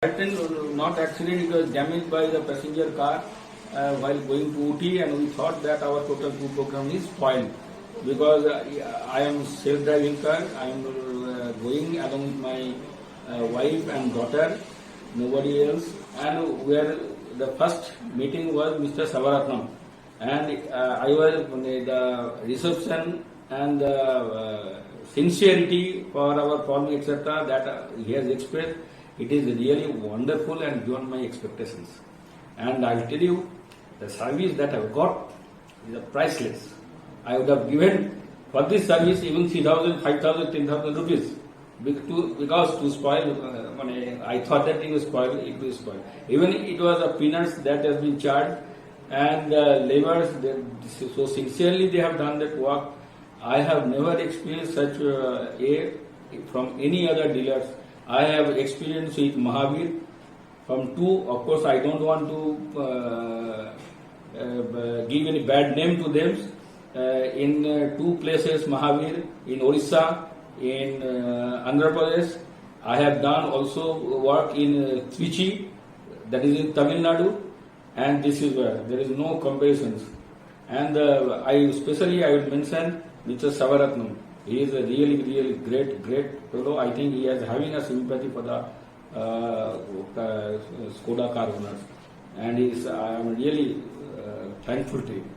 Not accident, it was damaged by the passenger car while going to Ooty, and we thought that our total tour program is spoiled because I am self-driving car. I am going along with my wife and daughter, nobody else, and where the first meeting was Mr. Savaratnam, and I was the reception and the sincerity for our problem, etc. that he has expressed. It is really wonderful and beyond my expectations. And I'll tell you, the service that I've got is priceless. I would have given for this service even 3,000, 5,000, 10,000 rupees. Because to spoil, I thought that it was spoiled. Even it was a peanuts that has been charged, and laborers, so sincerely they have done that work. I have never experienced such from any other dealers. I have experience with Mahavir from two. Of course, I don't want to give any bad name to them. In two places, Mahavir, in Orissa, in Andhra Pradesh. I have done also work in Trichy, that is in Tamil Nadu, and this is where there is no comparisons. And I will mention Mr. Savaratnam. He is a really great fellow. I think he is having a sympathy for the Skoda car owners, and I am really thankful to him.